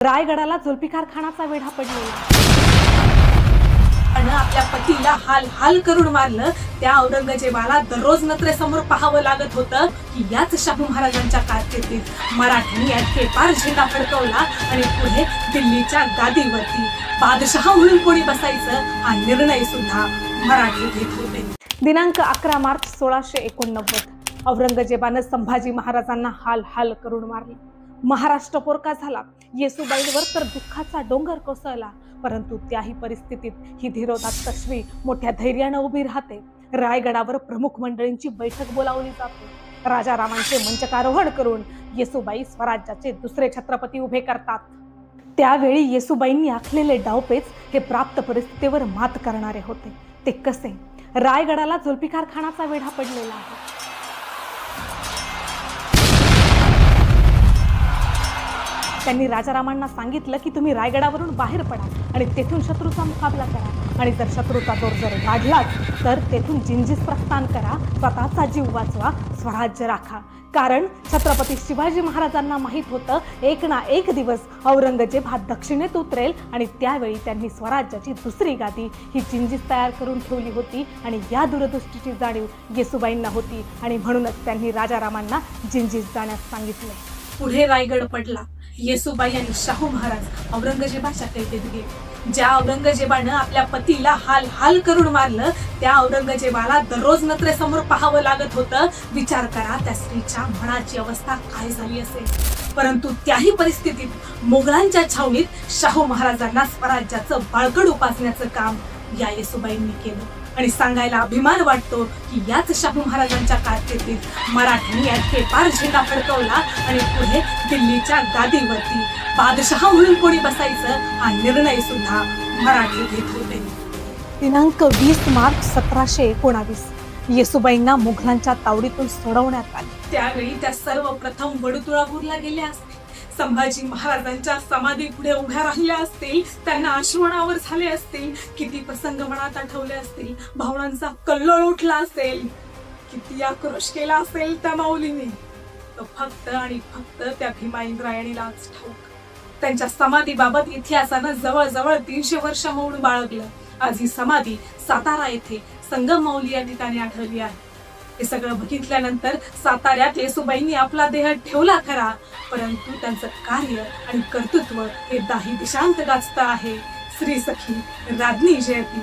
रायगडाला जुल्फिकार खानाचा वेढा पडलेला। आपल्या पतीला हाल हाल करून मारलं त्या औरंगजेबाला दररोज नजरेसमोर पाहावं लागत होतं की याच शाहू महाराजांच्या कारकिर्दीत मराठ्यांनी अटकेपार झेंडा फडकवला आणि पुढे दिल्लीच्या गादीवरती बादशहा म्हणून कोणी बसायचं हा निर्णय सुद्धा मराठी घेत होते। दिनांक 11 मार्च 1689 औरंगजेबानं संभाजी महाराजांना हाल हाल करून मारले। महाराष्ट्र पोरका झाला। येसुबाईंवर तर दुःखाचा डोंगर कोसळला, परंतु त्याही परिस्थितीत ही धीरोदात्त तश्वी मोठ्या धैर्यानं उभी राहते। रायगडावर प्रमुख मंडळींची बैठक बोलावली जाते। राजारामांचे मंचकारोहण करून येसुबाई स्वराज्याचे दुसरे छत्रपती उभे करतात। त्यावेळी येसुबाईंनी आखलेले डावपेच हे प्राप्त परिस्थितीवर मात करणारे होते। ते कसे? रायगडाला जुल्फिकार खानाचा वेढा पडलेला आहे। त्यांनी राजारामांना सांगितलं की तुम्ही रायगडावरून बाहेर पडा आणि तेथून शत्रूचा मुकाबला करा, आणि जर शत्रूचा जोर जर वाढलाच तर तेथून जिंजीस प्रस्थान करा, स्वतःचा जीव वाचवा, स्वराज्य राखा। कारण छत्रपती शिवाजी महाराजांना माहित होतं एक ना एक दिवस औरंगजेब हा दक्षिणेत उतरेल आणि त्यावेळी त्यांनी स्वराज्याची दुसरी गादी ही जिंजीस तयार करून ठेवली होती, आणि या दूरदृष्टीची जाणीव येसुबाईंना होती, आणि म्हणूनच त्यांनी राजारामांना जिंजीस जाण्यास सांगितले। पुढे रायगड पडला। येसुबाई आणि शाहू महाराज औरंगजेबाच्या कैदेत गेले। ज्या औरंगजेबानं आपल्या पतीला हाल हाल करून मारलं त्या औरंगजेबाला दररोज नजरेसमोर पाहावं लागत होतं। विचार करा त्या स्त्रीच्या मनाची अवस्था काय झाली असेल। परंतु त्याही परिस्थितीत मोगलांच्या छावणीत शाहू महाराजांना स्वराज्याचं बळकट उपासण्याचं काम या येसुबाईंनी केलं, आणि सांगायला अभिमान वाटतो की याच शाहू महाराजांच्या कारकिर्दीत मराठ्यांनी अटकेपार झेंडा फडकवला आणि पुढे दिल्लीच्या गादीवरती बादशहा म्हणून कोणी बसायचं हा निर्णय सुद्धा मराठी घेत होते। दिनांक 20 मार्च 1719 येसुबाईंना मुघलांच्या तावडीतून सोडवण्यात आले। त्यावेळी त्या सर्वप्रथम वडुतुळापूरला गेल्या असतील, संभाजी महाराजांच्या समाधी पुढे उभ्या राहिल्या असतील, त्यांना अश्रुणावर झाले असतील, किती प्रसंग मनात आठवले असतील, भावनांचा कल्लोळ उठला असेल, किती आक्रोश केला असेल त्या माऊलीने, तो फक्त आणि फक्त त्या भीमा इंद्रायणीलाच ठाऊक। त्यांच्या समाधीबाबत इतिहासानं जवळजवळ 300 वर्ष मौन बाळगलं। आज ही समाधी सातारा येथे संगम माऊली या ठिकाणी आढळली आहे। हे सगळं बघितल्यानंतर साताऱ्यात येसुबाईंनी आपला देह ठेवला खरा, परंतु त्यांचं कार्य आणि कर्तृत्व हे दाही दिशांत गाजत आहे। श्री सखी राज्ञी जयती।